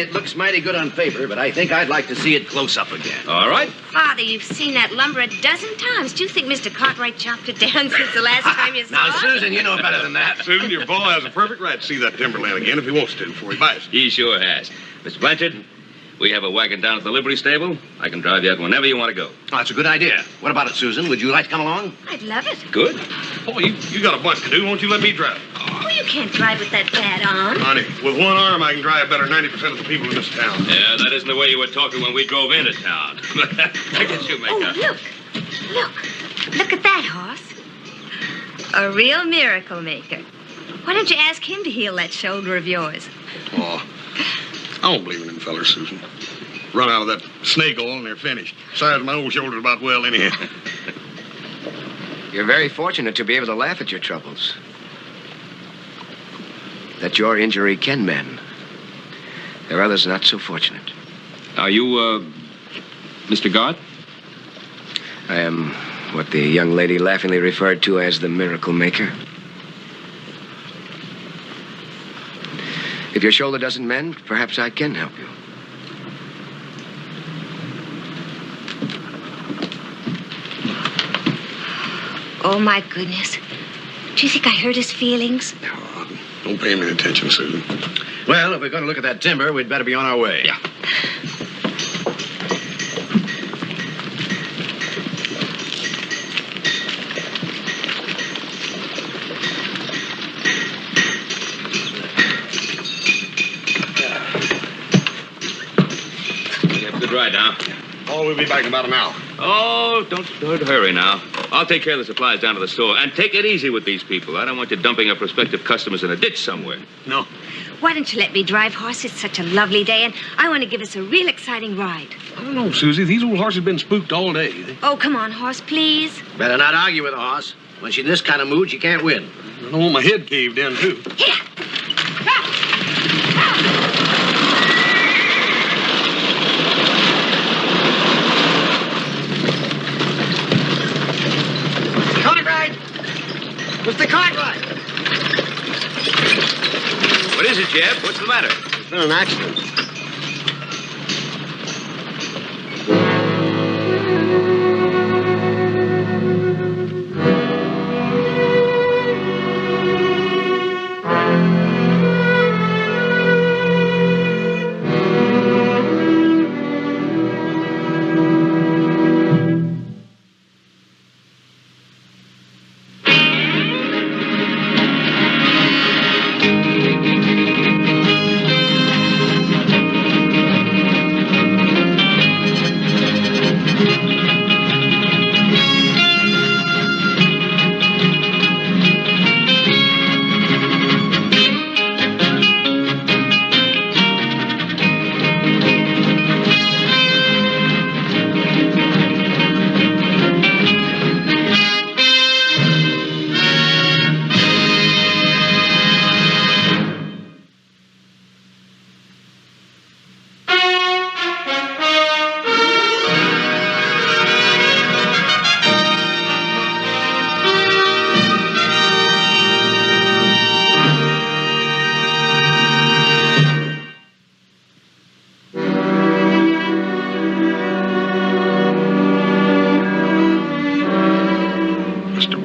it looks mighty good on paper, but I think I'd like to see it close up again. All right. Father, you've seen that lumber a dozen times. Do you think Mr. Cartwright chopped it down since the last time you saw Now, it? Susan, you know better than that. Susan, your boy has a perfect right to see that timberland again if he wants to before he buys it. He sure has. Mr. Blanchard, we have a wagon down at the livery stable. I can drive you out whenever you want to go. Oh, that's a good idea. What about it, Susan? Would you like to come along? I'd love it. Good. Boy, you got a bunch to do. Won't you let me drive? Oh, you can't drive with that bad arm. Honey, with one arm, I can drive better 90% of the people in this town. Yeah, that isn't the way you were talking when we drove into town. Look at you, Oh, Maker. look at that horse. A real miracle maker. Why don't you ask him to heal that shoulder of yours? Oh, I don't believe in them fellers, Susan. Run out of that snake oil and they're finished. Besides, my old shoulder's about well anyhow. You're very fortunate to be able to laugh at your troubles. That your injury can mend. There are others not so fortunate. Are you, Mr. Gard? I am what the young lady laughingly referred to as the miracle maker. If your shoulder doesn't mend, perhaps I can help you. Oh, my goodness. Do you think I hurt his feelings? Oh, don't pay him any attention, Susan. Well, if we're going to look at that timber, we'd better be on our way. Yeah. You have a good ride now. Oh, we'll be back in about an hour. Oh, don't hurry now. I'll take care of the supplies down to the store. And take it easy with these people. I don't want you dumping our prospective customers in a ditch somewhere. No. Why don't you let me drive, horse? It's such a lovely day, and I want to give us a real exciting ride. I don't know, Susie. These old horses have been spooked all day. Oh, come on, horse, please. Better not argue with the horse. When she's in this kind of mood, she can't win. I don't want my head caved in, too. Here. Mr. Cartwright! What is it, Jeb? What's the matter? There's been an accident.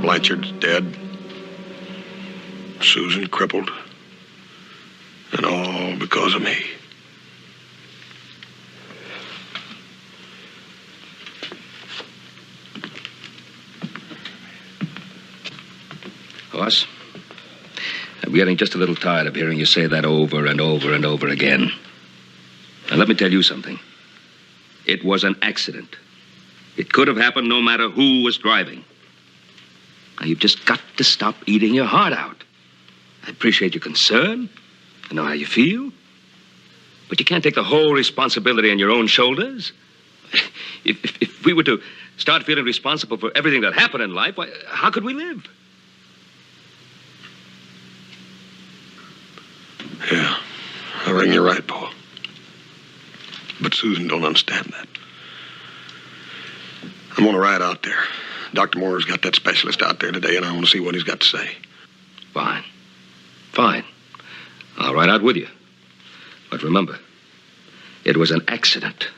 Blanchard's dead. Susan crippled. And all because of me. Horse, I'm getting just a little tired of hearing you say that over and over and over again. Now, let me tell you something. It was an accident. It could have happened no matter who was driving. Now, you've just got to stop eating your heart out. I appreciate your concern. I know how you feel. But you can't take the whole responsibility on your own shoulders. If we were to start feeling responsible for everything that happened in life, why, how could we live? Yeah, I reckon you're right, Paul. But Susan don't understand that. I'm gonna ride out there. Dr. Moore's got that specialist out there today, and I want to see what he's got to say. Fine. Fine. I'll ride out with you. But remember, It was an accident.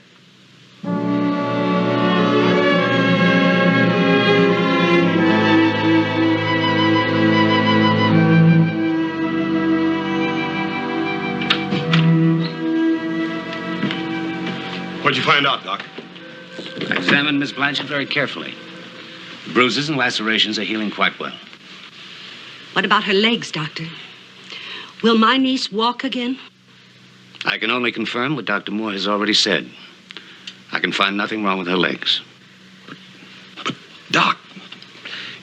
What'd you find out, Doc? I examined Miss Blanchard very carefully. The bruises and lacerations are healing quite well. What about her legs, Doctor? Will my niece walk again? I can only confirm what Dr. Moore has already said. I can find nothing wrong with her legs. But, Doc,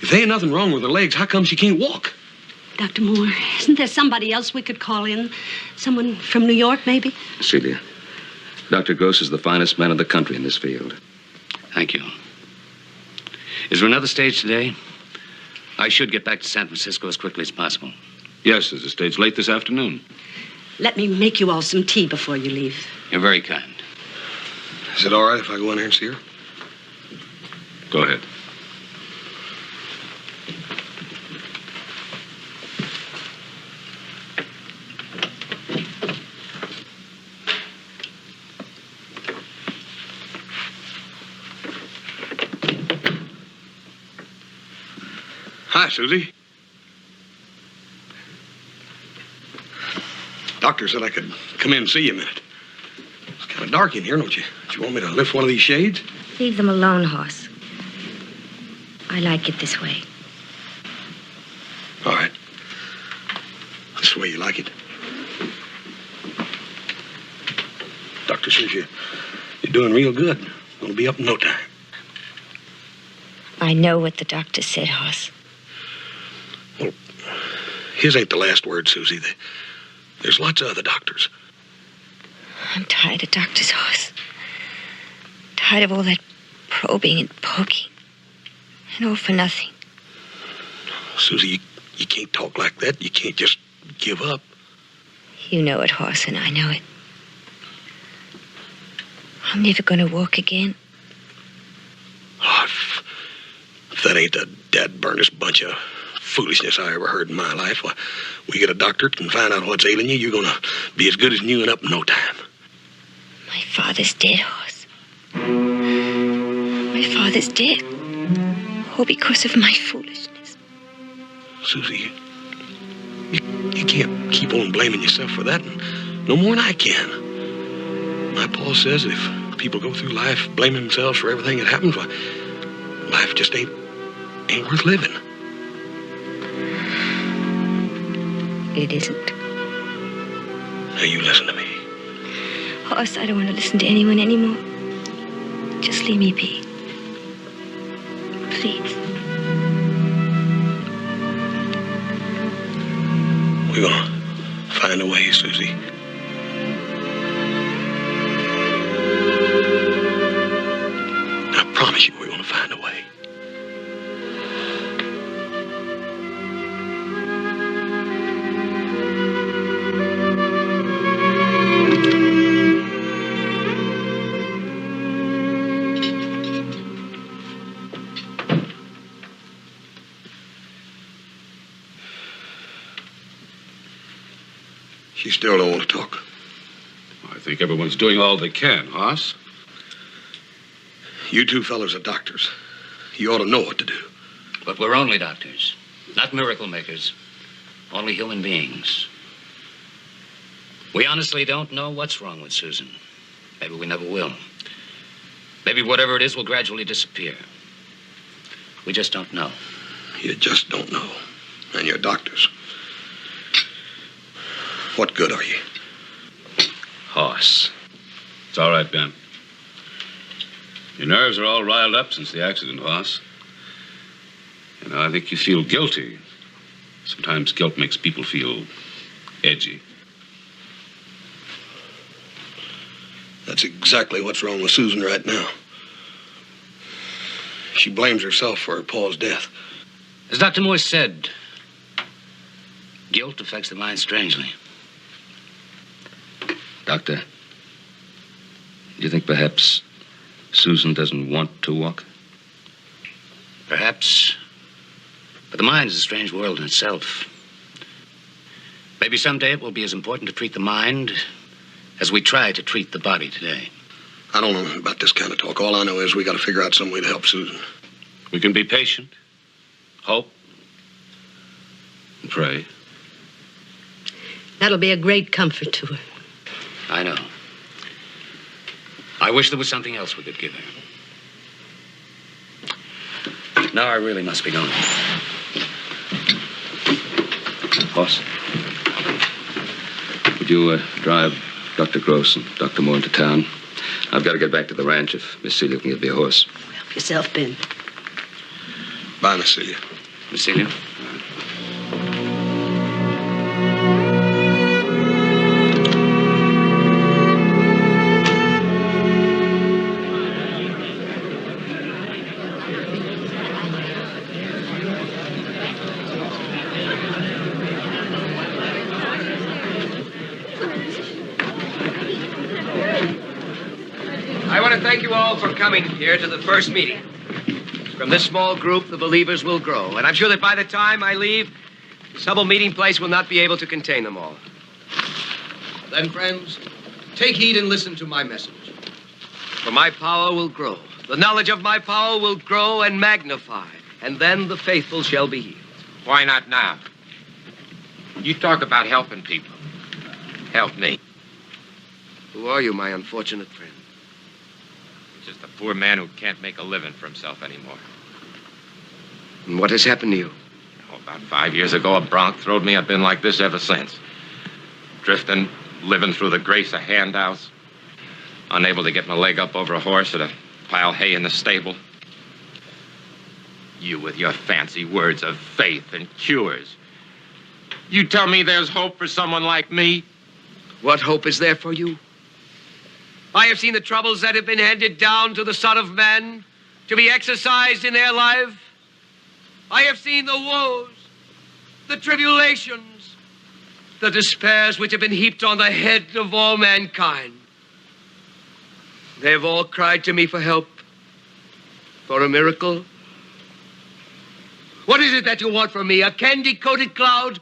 if there ain't nothing wrong with her legs, how come she can't walk? Dr. Moore, isn't there somebody else we could call in? Someone from New York, maybe? Celia, Dr. Gross is the finest man in the country in this field. Thank you. Is there another stage today? I should get back to San Francisco as quickly as possible. Yes, there's a stage late this afternoon. Let me make you all some tea before you leave. You're very kind. Is it all right if I go in there and see her? Go ahead. Hi, Susie. Doctor said I could come in and see you a minute. It's kind of dark in here, don't you? Do you want me to lift one of these shades? Leave them alone, Hoss. I like it this way. All right. That's the way you like it. Doctor says you're doing real good. Gonna be up in no time. I know what the doctor said, Hoss. Well, his ain't the last word, Susie. There's lots of other doctors. I'm tired of doctors, Hoss. Tired of all that probing and poking. And all for nothing. Susie, you can't talk like that. You can't just give up. You know it, Hoss, and I know it. I'm never going to walk again. Oh, if that ain't the dad-burnest bunch of foolishness I ever heard in my life. Why, we get a doctor and find out what's ailing you, you're gonna be as good as new and up in no time. My father's dead, Hoss. My father's dead. All because of my foolishness. Susie, you can't keep on blaming yourself for that, and no more than I can. My Paul says if people go through life blaming themselves for everything that happens, why, life just ain't worth living. It isn't. Now you listen to me. Hoss, I don't want to listen to anyone anymore. Just leave me be. Please. We're gonna find a way, Susie. I promise you we're gonna find a way. You still don't want to talk? I think everyone's doing all they can, Hoss. You two fellas are doctors. You ought to know what to do. But we're only doctors, not miracle makers. Only human beings. We honestly don't know what's wrong with Susan. Maybe we never will. Maybe whatever it is will gradually disappear. We just don't know. You just don't know. And you're doctors. What good are you? Hoss. It's all right, Ben. Your nerves are all riled up since the accident, Hoss. You know, I think you feel guilty. Sometimes guilt makes people feel edgy. That's exactly what's wrong with Susan right now. She blames herself for her Paul's death. As Dr. Moore said, guilt affects the mind strangely. Doctor, do you think perhaps Susan doesn't want to walk? Perhaps. But the mind is a strange world in itself. Maybe someday it will be as important to treat the mind as we try to treat the body today. I don't know about this kind of talk. All I know is we got to figure out some way to help Susan. We can be patient, hope, and pray. That'll be a great comfort to her. I know. I wish there was something else we could give her. Now I really must be going. Hoss, would you drive Dr. Gross and Dr. Moore into town? I've got to get back to the ranch if Miss Celia can give me a horse. Help yourself, Ben. Bye, Miss Celia. Miss Celia? I want to thank you all for coming here to the first meeting. From this small group, the believers will grow. And I'm sure that by the time I leave, this humble meeting place will not be able to contain them all. Then, friends, take heed and listen to my message. For my power will grow. The knowledge of my power will grow and magnify. And then the faithful shall be healed. Why not now? You talk about helping people. Help me. Who are you, my unfortunate friend? Just a poor man who can't make a living for himself anymore. And what has happened to you? Oh, about 5 years ago, a bronc throwed me. I've been like this ever since. Drifting, living through the grace of handouts. Unable to get my leg up over a horse or to pile hay in the stable. You with your fancy words of faith and cures. You tell me there's hope for someone like me? What hope is there for you? I have seen the troubles that have been handed down to the Son of Man to be exercised in their life. I have seen the woes, the tribulations, the despairs which have been heaped on the head of all mankind. They have all cried to me for help, for a miracle. What is it that you want from me? A candy-coated cloud?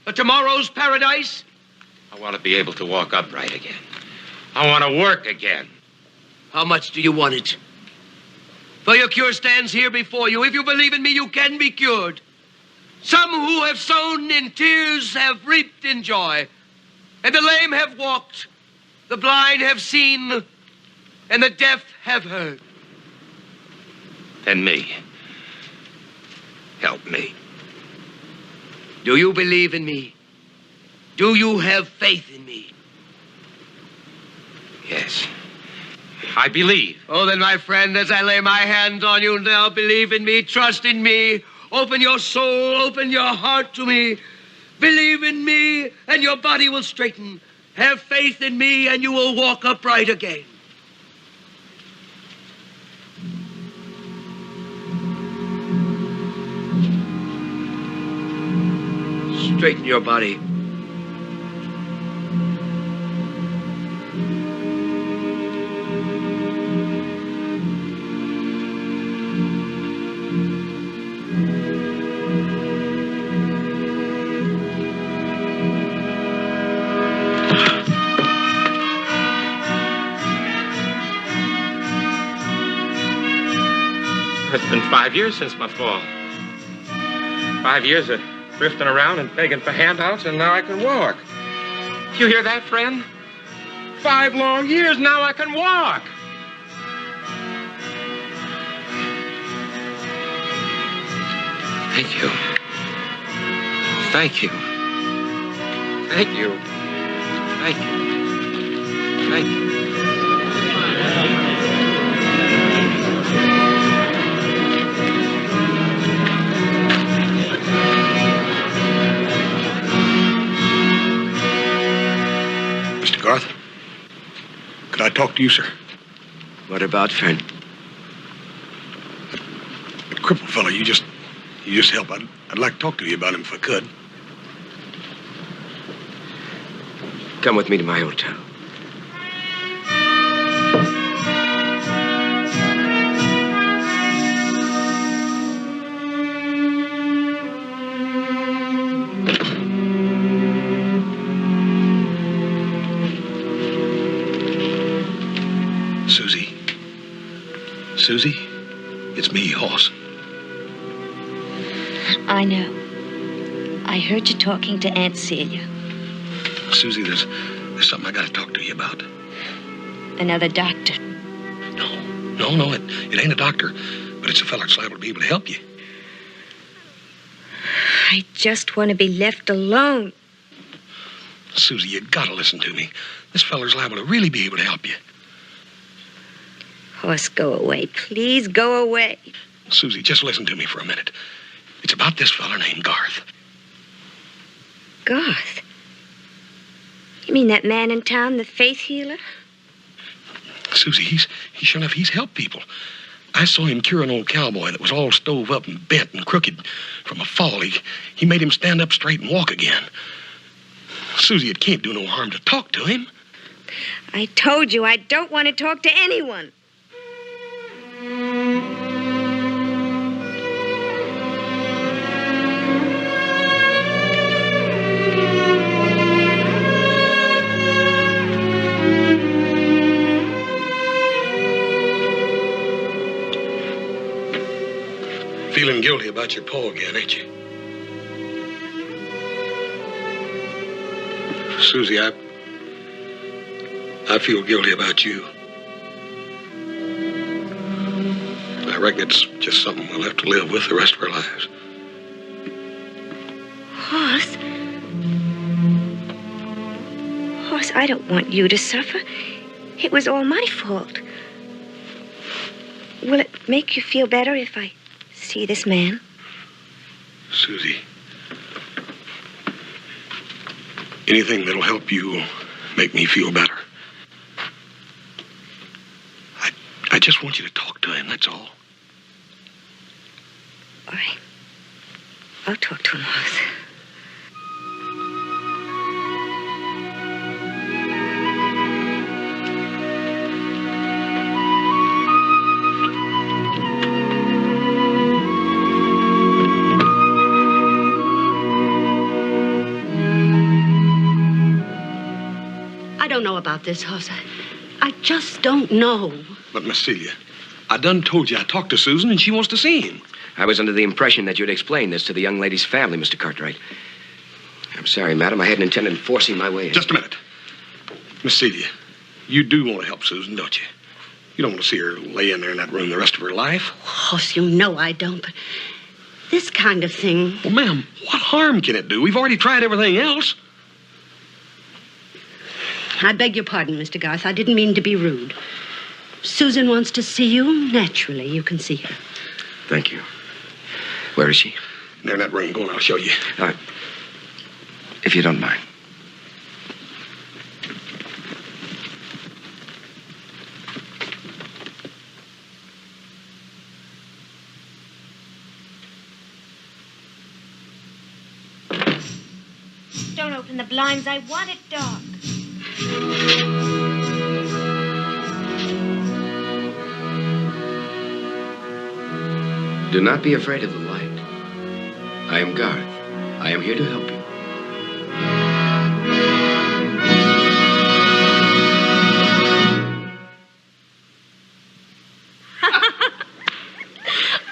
A tomorrow's paradise? I want to be able to walk upright again. I want to work again. How much do you want it? For your cure stands here before you. If you believe in me, you can be cured. Some who have sown in tears have reaped in joy. And the lame have walked. The blind have seen. And the deaf have heard. And me. Help me. Do you believe in me? Do you have faith in me? Yes. I believe. Oh, then, my friend, as I lay my hand on you now, believe in me, trust in me, open your soul, open your heart to me. Believe in me, and your body will straighten. Have faith in me, and you will walk upright again. Straighten your body. It's been 5 years since my fall. 5 years of drifting around and begging for handouts, and now I can walk. You hear that, friend? 5 long years, now I can walk. Thank you. Thank you. Thank you. Thank you. Thank you. Mr. Garth, could I talk to you, sir? What about, friend? That crippled fellow, you just help. I'd like to talk to you about him if I could. Come with me to my hotel. Susie, it's me, Hoss. I know. I heard you talking to Aunt Celia. Susie, there's something I gotta talk to you about. Another doctor. No, it ain't a doctor, but it's a fella that's liable to be able to help you. I just want to be left alone. Susie, you gotta listen to me. This feller's liable to really be able to help you. Hoss, go away. Please go away. Susie, just listen to me for a minute. It's about this fella named Garth. Garth? You mean that man in town, the faith healer? Susie, sure enough, he's helped people. I saw him cure an old cowboy that was all stove up and bent and crooked from a fall. He made him stand up straight and walk again. Susie, it can't do no harm to talk to him. I told you I don't want to talk to anyone. Feeling guilty about your paw again, ain't you? Susie, I feel guilty about you. I reckon it's just something we'll have to live with the rest of our lives. Hoss? Hoss, I don't want you to suffer. It was all my fault. Will it make you feel better if I see this man? Susie, anything that'll help you make me feel better. I just want you to talk to him, that's all. All right. I'll talk to him, Hoss. I don't know about this, Hoss. I just don't know. But, Miss Celia, I done told you I talked to Susan and she wants to see him. I was under the impression that you'd explain this to the young lady's family, Mr. Cartwright. I'm sorry, madam. I hadn't intended forcing my way in. Just a minute. Miss Celia, you do want to help Susan, don't you? You don't want to see her lay in there in that room the rest of her life. Hoss, you know I don't, but this kind of thing... Well, ma'am, what harm can it do? We've already tried everything else. I beg your pardon, Mr. Garth. I didn't mean to be rude. Susan wants to see you. Naturally, you can see her. Thank you. Where is she? There in that room. Go on, I'll show you. If you don't mind. Don't open the blinds. I want it dark. Do not be afraid of the light. I am Garth. I am here to help you.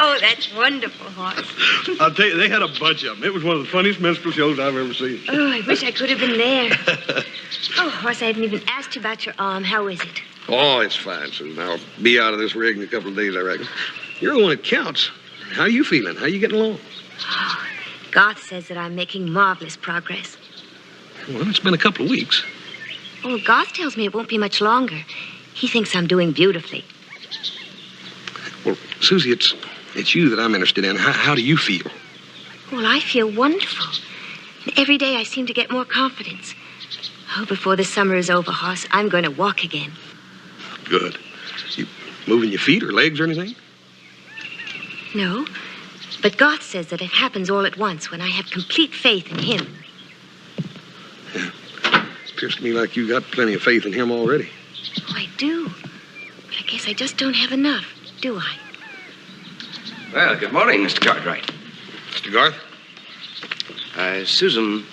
Oh, that's wonderful, Hoss. I'll tell you, they had a bunch of them. It was one of the funniest minstrel shows I've ever seen. Oh, I wish I could have been there. Oh, Hoss, I haven't even asked you about your arm. How is it? Oh, it's fine, Susan. I'll be out of this rig in a couple of days, I reckon. You're the one that counts. How are you feeling? How are you getting along? Oh, Garth says that I'm making marvelous progress. Well, it's been a couple of weeks. Oh, Garth tells me it won't be much longer. He thinks I'm doing beautifully. Well, Susie, it's you that I'm interested in. How do you feel? Well, I feel wonderful. And every day I seem to get more confidence. Oh, before the summer is over, Hoss, I'm going to walk again. Good. You moving your feet or legs or anything? No, but Garth says that it happens all at once when I have complete faith in him. Yeah. Appears to me like you got plenty of faith in him already. Oh, I do. But I guess I just don't have enough, do I? Well, good morning, Mr. Cartwright. Mr. Garth? Susan...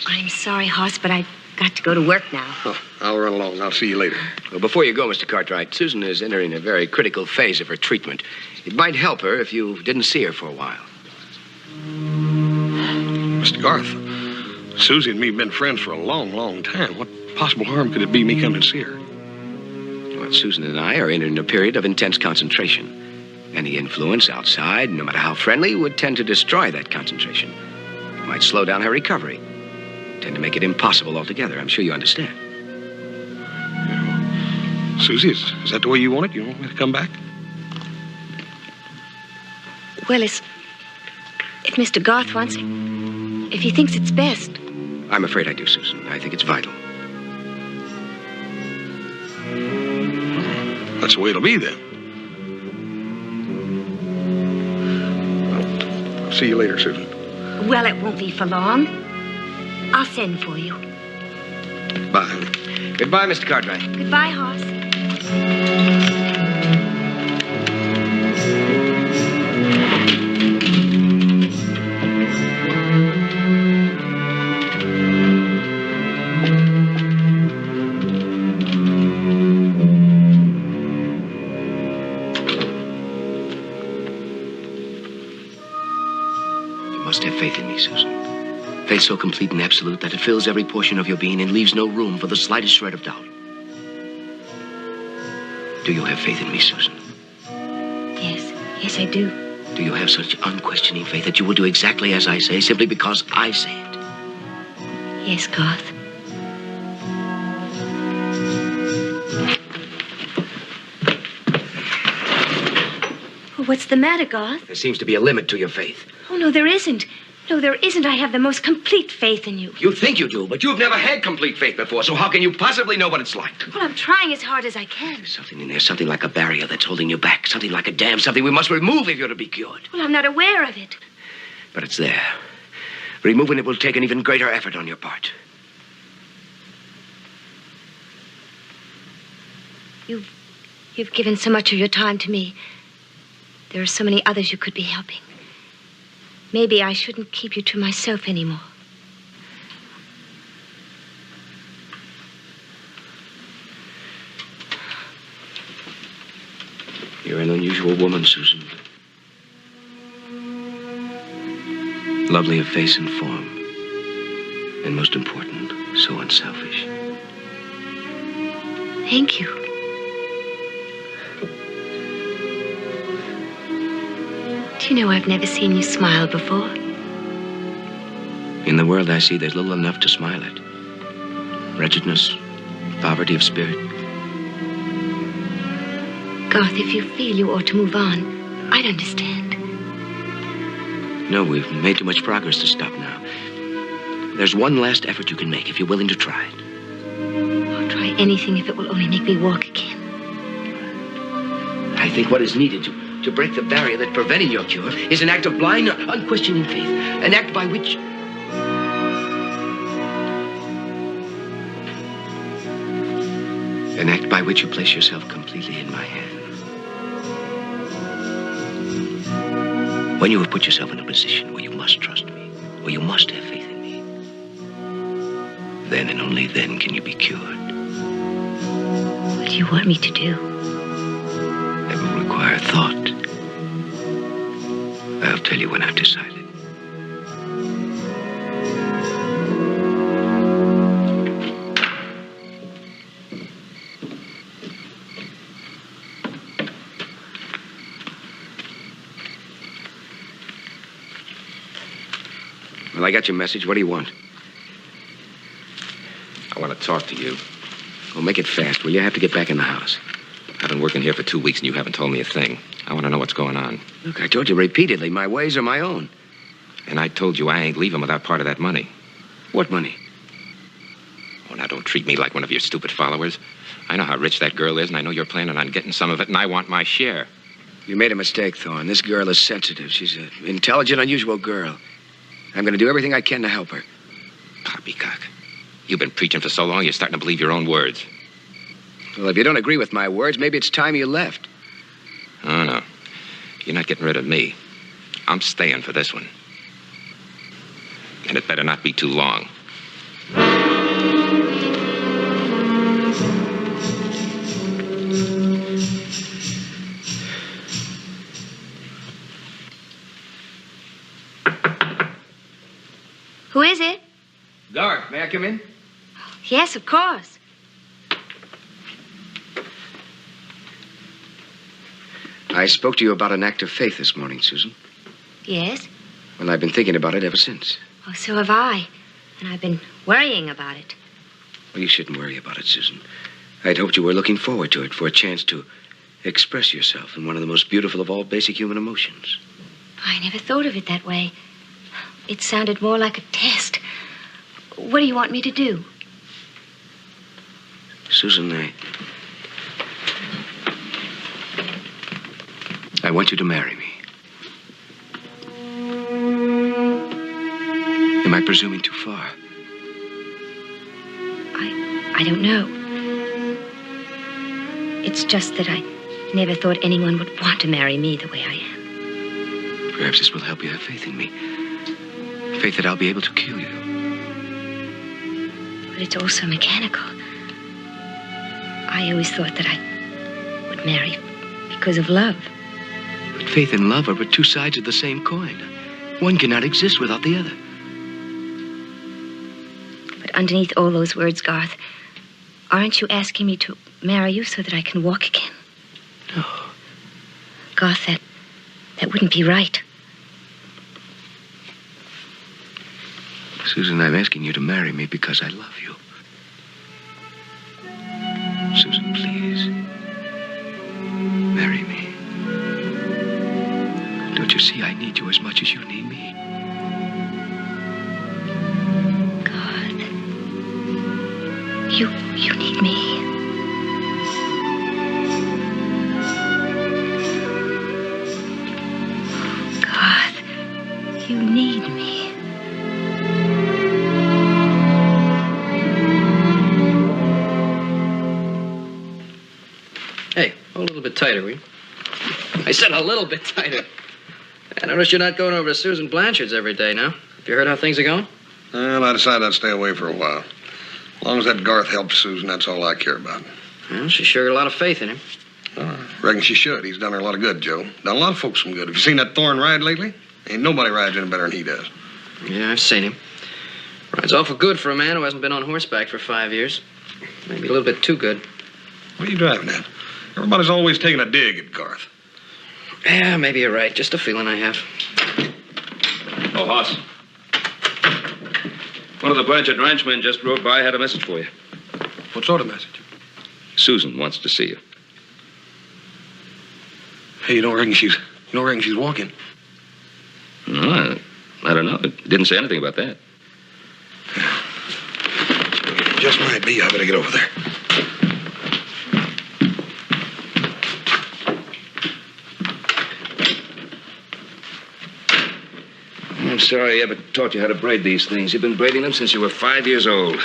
I'm sorry, Hoss, but I got to go to work now. Oh, I'll run along. I'll see you later. Well, before you go, Mr. Cartwright, Susan is entering a very critical phase of her treatment. It might help her if you didn't see her for a while. Mr. Garth, Susie and me have been friends for a long, long time. What possible harm could it be me coming to see her? Well, Susan and I are in a period of intense concentration. Any influence outside, no matter how friendly, would tend to destroy that concentration. It might slow down her recovery. Tend to make it impossible altogether. I'm sure you understand. Susie, is that the way you want it? You want me to come back? Well, if Mr. Garth wants it, if he thinks it's best. I'm afraid I do, Susan. I think it's vital. That's the way it'll be, then. Well, I'll see you later, Susan. Well, it won't be for long. I'll send for you. Bye. Goodbye, Mr. Cartwright. Goodbye, Hoss. You must have faith in me, Susan. Faith so complete and absolute that it fills every portion of your being and leaves no room for the slightest shred of doubt. Do you have faith in me, Susan? Yes, I do. Do you have such unquestioning faith that you will do exactly as I say, simply because I say it? Yes, Garth. Well, what's the matter, Garth? There seems to be a limit to your faith. Oh, no, there isn't. No, there isn't. I have the most complete faith in you. You think you do, but you've never had complete faith before, so how can you possibly know what it's like? Well, I'm trying as hard as I can. There's something in there, something like a barrier that's holding you back, something like a dam, something we must remove if you're to be cured. Well, I'm not aware of it. But it's there. Removing it will take an even greater effort on your part. You've given so much of your time to me. There are so many others you could be helping. Maybe I shouldn't keep you to myself anymore. You're an unusual woman, Susan. Lovely of face and form. And most important, so unselfish. Thank you. Do you know I've never seen you smile before? In the world I see, there's little enough to smile at. Wretchedness, poverty of spirit. Garth, if you feel you ought to move on, I'd understand. No, we've made too much progress to stop now. There's one last effort you can make if you're willing to try it. I'll try anything if it will only make me walk again. I think what is needed to break the barrier that's preventing your cure is an act of blind, unquestioning faith. An act by which... An act by which you place yourself completely in my hands. When you have put yourself in a position where you must trust me, where you must have faith in me, then and only then can you be cured. What do you want me to do? It will require thought. I'll tell you when I've decided. Well, I got your message. What do you want? I want to talk to you. Well, make it fast, will you? I have to get back in the house. I've been working here for 2 weeks and you haven't told me a thing. I want to know what's going on. Look, I told you repeatedly, my ways are my own. And I told you I ain't leaving without part of that money. What money? Oh, now don't treat me like one of your stupid followers. I know how rich that girl is, and I know you're planning on getting some of it, and I want my share. You made a mistake, Thorne. This girl is sensitive. She's an intelligent, unusual girl. I'm going to do everything I can to help her. Poppycock. You've been preaching for so long, you're starting to believe your own words. Well, if you don't agree with my words, maybe it's time you left. Oh, no. You're not getting rid of me. I'm staying for this one. And it better not be too long. Who is it? Garth, may I come in? Yes, of course. I spoke to you about an act of faith this morning, Susan. Yes? Well, I've been thinking about it ever since. Oh, so have I. And I've been worrying about it. Well, you shouldn't worry about it, Susan. I'd hoped you were looking forward to it, for a chance to express yourself in one of the most beautiful of all basic human emotions. I never thought of it that way. It sounded more like a test. What do you want me to do? Susan, I want you to marry me. Am I presuming too far? I don't know. It's just that I never thought anyone would want to marry me the way I am. Perhaps this will help you have faith in me. Faith that I'll be able to kill you. But it's also mechanical. I always thought that I would marry because of love. But faith and love are but two sides of the same coin. One cannot exist without the other. But underneath all those words, Garth, aren't you asking me to marry you so that I can walk again? No. Garth, that wouldn't be right. Susan, I'm asking you to marry me because I love you. Susan, please. Marry me. Don't you see I need you as much as you need me? God. You need me. God, you need me. Hey, a little bit tighter, will you? I said a little bit tighter. I notice you're not going over to Susan Blanchard's every day now. Have you heard how things are going? Well, I decided I'd stay away for a while. As long as that Garth helps Susan, that's all I care about. Well, she sure got a lot of faith in him. Reckon she should. He's done her a lot of good, Joe. Done a lot of folks some good. Have you seen that Thorne ride lately? Ain't nobody rides any better than he does. Yeah, I've seen him. Rides awful good for a man who hasn't been on horseback for 5 years. Maybe a little bit too good. What are you driving at? Everybody's always taking a dig at Garth. Yeah, maybe you're right. Just a feeling I have. Oh, Hoss. One of the Blanchard ranchmen just rode by, had a message for you. What sort of message? Susan wants to see you. Hey, you don't reckon she's walking? No, I don't know. It didn't say anything about that. Just might be. I better get over there. I'm sorry I ever taught you how to braid these things. You've been braiding them since you were 5 years old.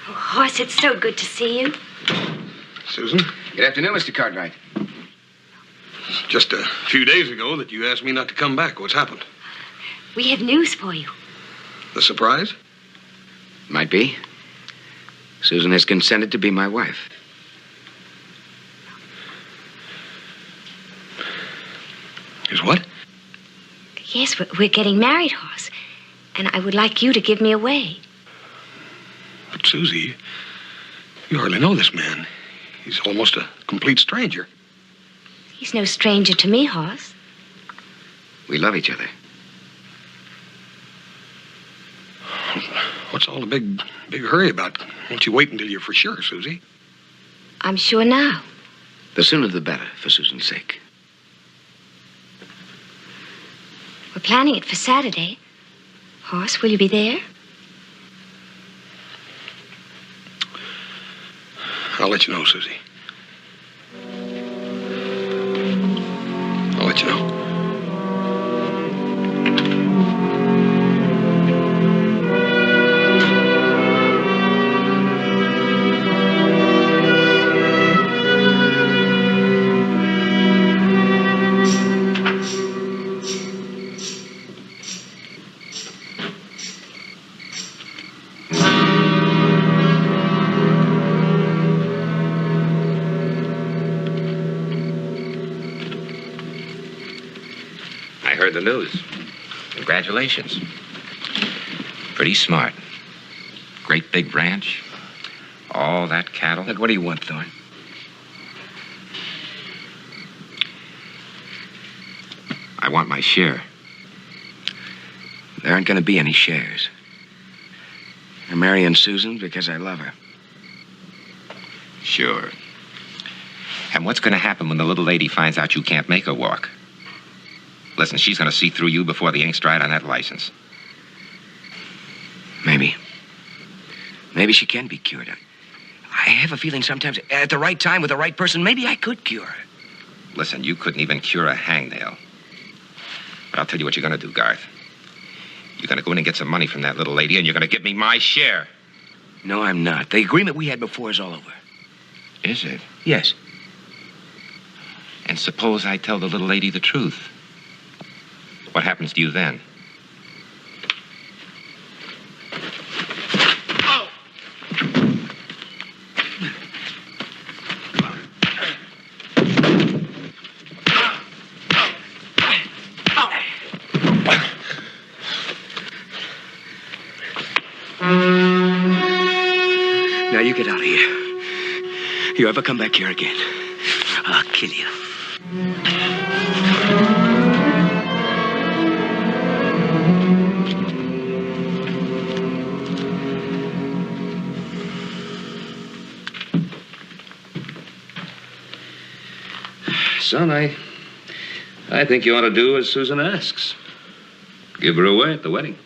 Oh, Hoss, it's so good to see you. Susan? Good afternoon, Mr. Cartwright. Just a few days ago that you asked me not to come back. What's happened? We have news for you. The surprise? Might be. Susan has consented to be my wife. Is what? Yes, we're getting married, Hoss. And I would like you to give me away. But, Susie, you hardly know this man. He's almost a complete stranger. He's no stranger to me, Hoss. We love each other. What's all the big hurry about? Won't you wait until you're for sure, Susie? I'm sure now. The sooner the better, for Susan's sake. We're planning it for Saturday. Hoss, will you be there? I'll let you know, Susie. I'll let you know. heard the news. Congratulations. Pretty smart. Great big ranch. All that cattle. Look, what do you want, Thorne? I want my share. There aren't going to be any shares. I'm marrying Susan because I love her. Sure. And what's going to happen when the little lady finds out you can't make her walk? Listen, she's going to see through you before the ink's dried on that license. Maybe. Maybe she can be cured. I have a feeling sometimes at the right time with the right person, maybe I could cure her. Listen, you couldn't even cure a hangnail. But I'll tell you what you're going to do, Garth. You're going to go in and get some money from that little lady, and you're going to give me my share. No, I'm not. The agreement we had before is all over. Is it? Yes. And suppose I tell the little lady the truth. What happens to you then? Now you get out of here. You ever come back here again, I'll kill you. Son, I think you ought to do as Susan asks. Give her away at the wedding.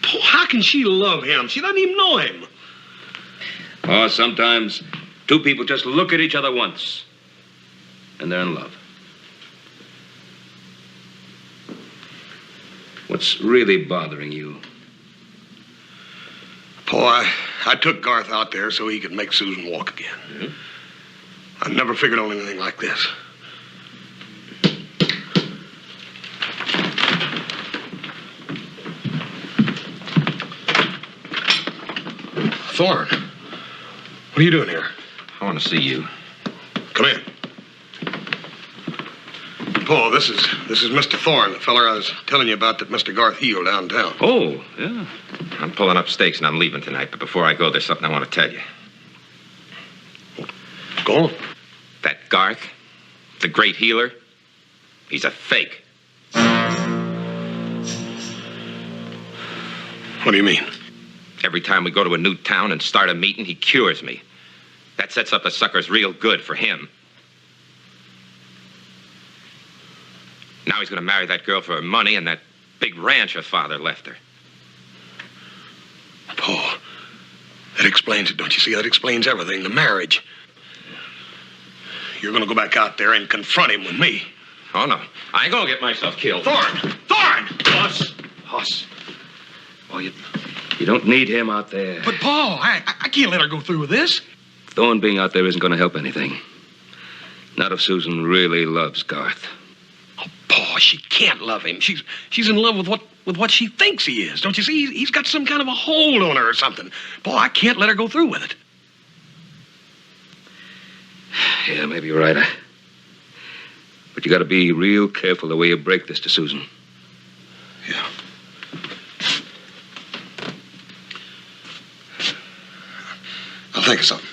Paul, how can she love him? She doesn't even know him. Oh, sometimes two people just look at each other once, and they're in love. What's really bothering you? Paul, I took Garth out there so he could make Susan walk again. Yeah? I never figured on anything like this. Thorne, what are you doing here? I want to see you. Come in. Paul, this is Mr. Thorne, the feller I was telling you about that Mr. Garth healed downtown. Oh, yeah. I'm pulling up stakes and I'm leaving tonight, but before I go, there's something I want to tell you. Go on. That Garth, the great healer, he's a fake. What do you mean? Every time we go to a new town and start a meeting, he cures me. That sets up the suckers real good for him. Now he's going to marry that girl for her money and that big ranch her father left her. Paul, that explains it, don't you see? That explains everything, the marriage. You're going to go back out there and confront him with me. Oh, no. I ain't going to get myself killed. Thorne! Thorne! Hoss. Oh, you don't need him out there. But, Paul, I can't let her go through with this. Thorne being out there isn't going to help anything. Not if Susan really loves Garth. Oh, Paul, she can't love him. She's in love with what she thinks he is. Don't you see? He's got some kind of a hold on her or something. Paul, I can't let her go through with it. Yeah, maybe you're right. But you got to be real careful the way you break this to Susan. Yeah. I'll think of something.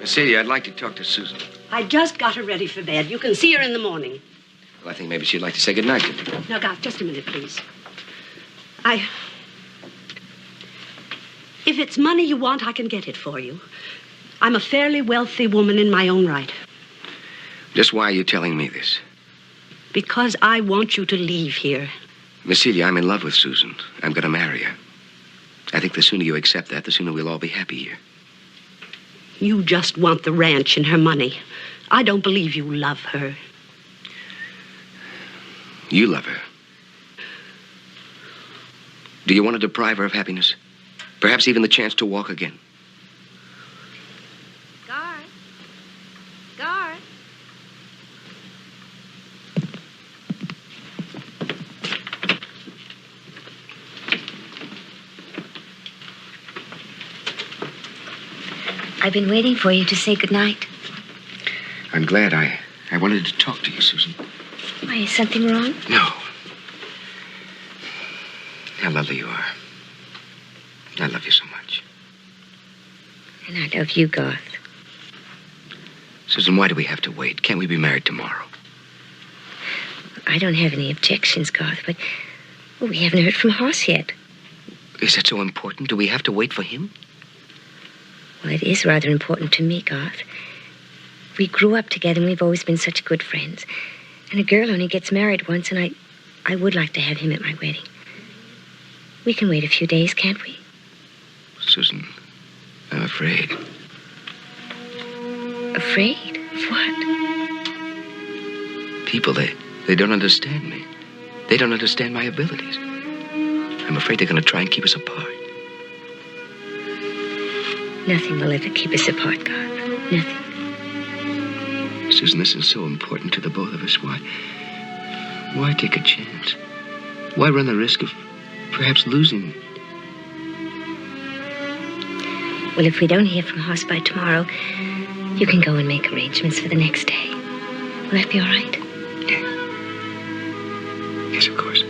Celia, I'd like to talk to Susan. I just got her ready for bed. You can see her in the morning. Well, I think maybe she'd like to say goodnight to me. Now, Garth, just a minute, please. If it's money you want, I can get it for you. I'm a fairly wealthy woman in my own right. Just why are you telling me this? Because I want you to leave here. Miss Celia, I'm in love with Susan. I'm going to marry her. I think the sooner you accept that, the sooner we'll all be happy here. You just want the ranch and her money. I don't believe you love her. You love her. Do you want to deprive her of happiness? Perhaps even the chance to walk again? Garth. Garth. I've been waiting for you to say goodnight. I'm glad. I wanted to talk to you, Susan. Why, is something wrong? No. How lovely you are. I love you so much. And I love you, Garth. Susan, why do we have to wait? Can't we be married tomorrow? I don't have any objections, Garth, but we haven't heard from Hoss yet. Is that so important? Do we have to wait for him? Well, it is rather important to me, Garth. We grew up together and we've always been such good friends. And a girl only gets married once, and I would like to have him at my wedding. We can wait a few days, can't we? Susan, I'm afraid. Afraid? Of what? People, they don't understand me. They don't understand my abilities. I'm afraid they're going to try and keep us apart. Nothing will ever keep us apart, Garth. Nothing. Susan, this is so important to the both of us. Why take a chance? Why run the risk of perhaps losing? Well, if we don't hear from Hoss by tomorrow, you can go and make arrangements for the next day. Will that be all right? Yeah. Yes, of course.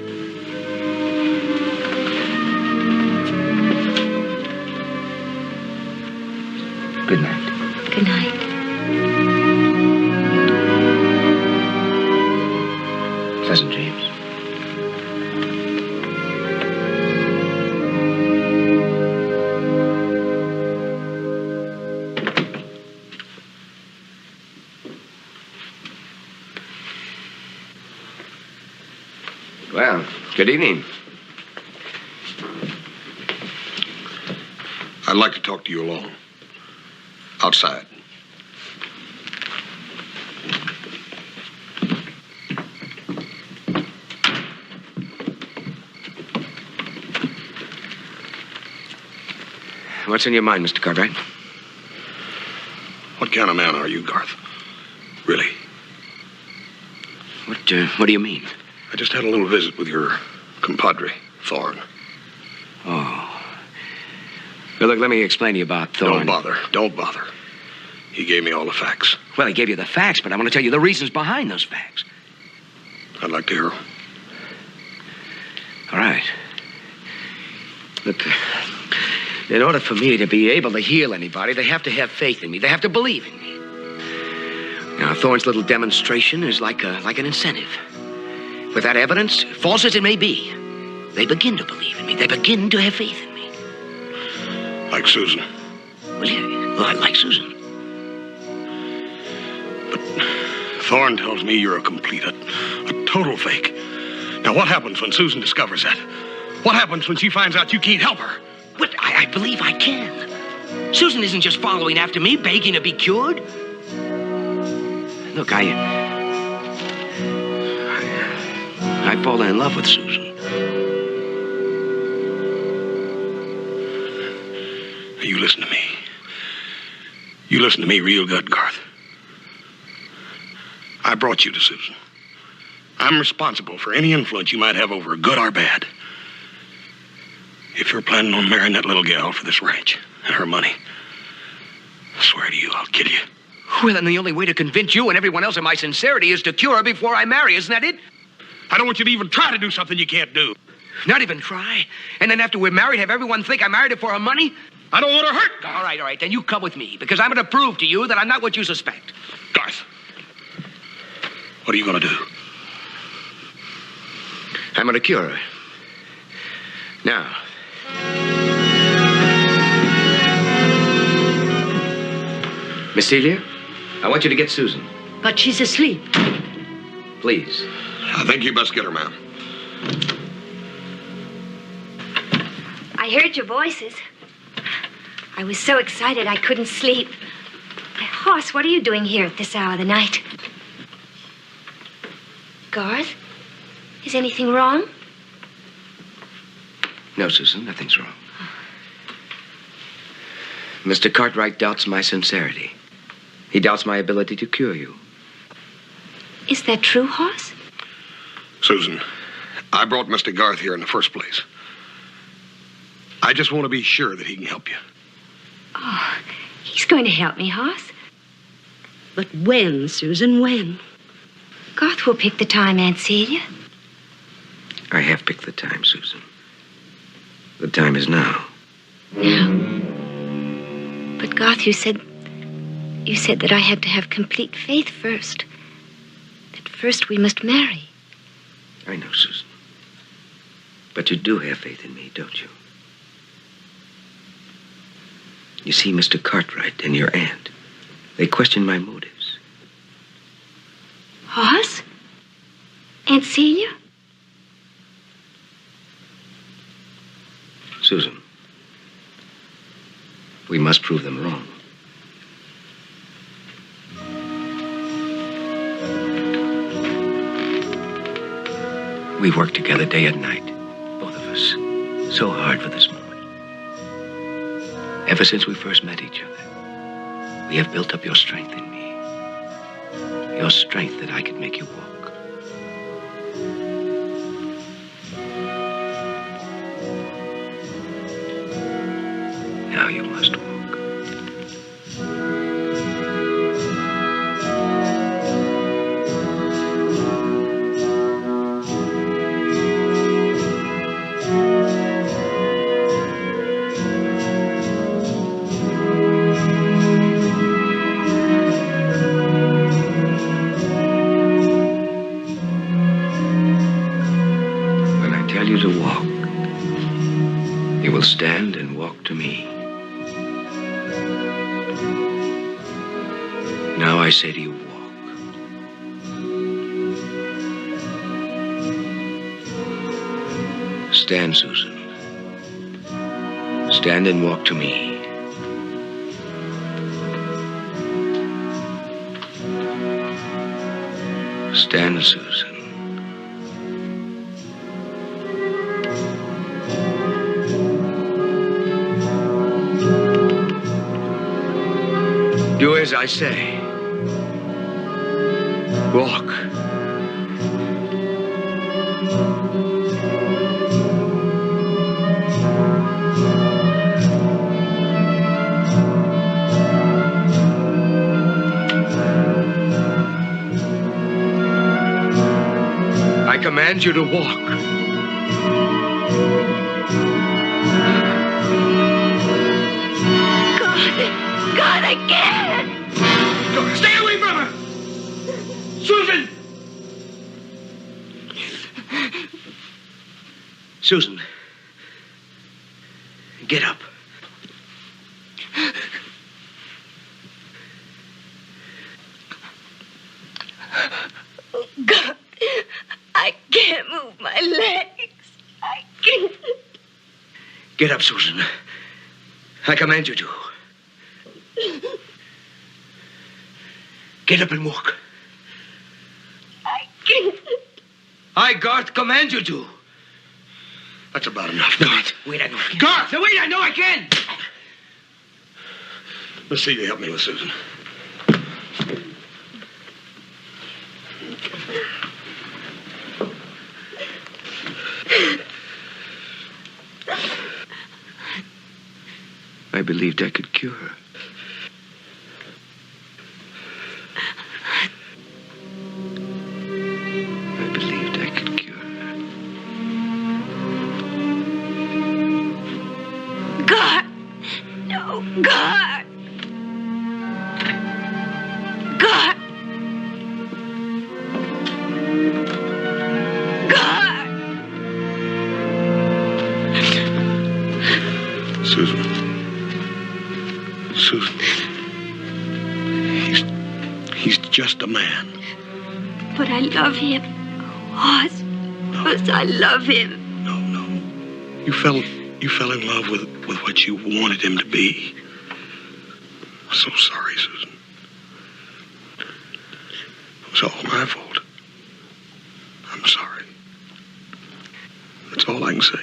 Good night. Good night. Pleasant dreams. Well, good evening. I'd like to talk to you alone. Outside. What's in your mind, Mr. Cartwright? What kind of man are you, Garth? Really? What do you mean? I just had a little visit with your compadre, Thorne. Oh. Well, look, let me explain to you about Thorne. Don't bother. He gave me all the facts. Well, he gave you the facts, but I want to tell you the reasons behind those facts. I'd like to hear 'em. All right. Look, in order for me to be able to heal anybody, they have to have faith in me. They have to believe in me. Now, Thorne's little demonstration is like an incentive. With that evidence, false as it may be, they begin to believe in me. They begin to have faith in me. Like Susan. Well, yeah, like Susan. But Thorne tells me you're a total fake. Now, what happens when Susan discovers that? What happens when she finds out you can't help her? But I believe I can. Susan isn't just following after me, begging to be cured. Look, I've fallen in love with Susan. You listen to me. You listen to me real good, Garth. I brought you to Susan. I'm responsible for any influence you might have over her, good or bad. If you're planning on marrying that little gal for this ranch and her money, I swear to you, I'll kill you. Well, then the only way to convince you and everyone else of my sincerity is to cure her before I marry. Isn't that it? I don't want you to even try to do something you can't do. Not even try? And then after we're married, have everyone think I married her for her money? I don't want her hurt, Garth. All right. Then you come with me, because I'm going to prove to you that I'm not what you suspect. Garth, what are you going to do? I'm going to cure her. Now. Miss Celia, I want you to get Susan. But she's asleep. Please. I think you best get her, ma'am. I heard your voices. I was so excited I couldn't sleep. Hoss, what are you doing here at this hour of the night? Garth? Is anything wrong? No, Susan, nothing's wrong. Mr. Cartwright doubts my sincerity. He doubts my ability to cure you. Is that true, Hoss? Susan, I brought Mr. Garth here in the first place. I just want to be sure that he can help you. Oh, he's going to help me, Hoss. But when, Susan, when? Garth will pick the time, Aunt Celia. I have picked the time, Susan. The time is now. Now? But Garth, you said that I had to have complete faith first. That first we must marry. I know, Susan. But you do have faith in me, don't you? You see, Mr. Cartwright and your aunt, they question my motives. Hoss? Aunt Celia? Susan, we must prove them wrong. We've worked together day and night, both of us, so hard for this moment. Ever since we first met each other, we have built up your strength in me. Your strength that I could make you walk. Now you must walk. You to walk. You will stand and walk to me. Now I say to you, walk. Stand, Susan. Stand and walk to me. Stand, Susan. Do as I say. Walk. I command you to walk. God, I can't! Stay away from her! Susan! Susan, get up. Oh, God, I can't move my legs. I can't. Get up, Susan. I command you to. Get up and walk. I can't. I, Garth, command you to. That's about enough, Garth. Wait, I know I can. Garth! Now, wait, I know I can. Let's see you help me with Susan. I believed I could cure her. I believed I could cure her. God! No, God! God! God! Susan. Susan. He's just a man. But I love him. Hoss. Hoss, I love him. No. You fell in love with what you wanted him to be. I'm so sorry, Susan. It's all my fault. I'm sorry. That's all I can say.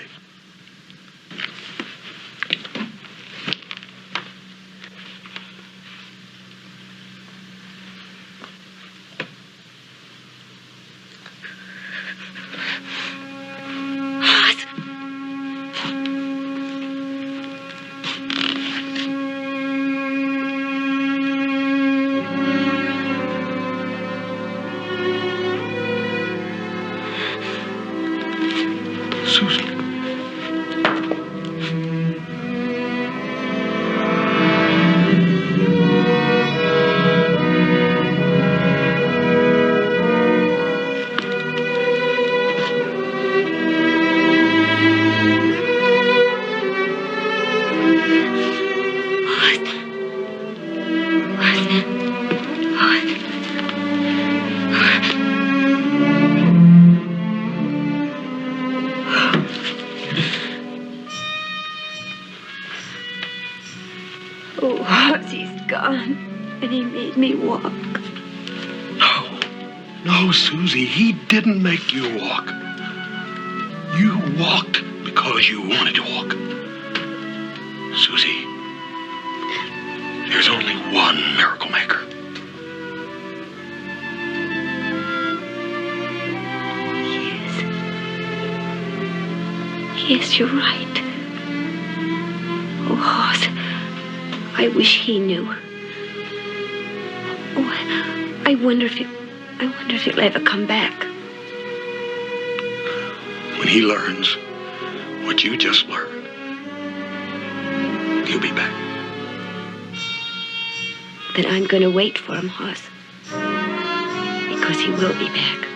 No, Susie, he didn't make you walk. You walked because you wanted to walk. Susie, there's only one miracle maker. Yes, you're right. Oh, Hoss, I wish he knew. Oh, I wonder if he'll ever come back. When he learns what you just learned, he'll be back. Then I'm going to wait for him, Hoss. Because he will be back.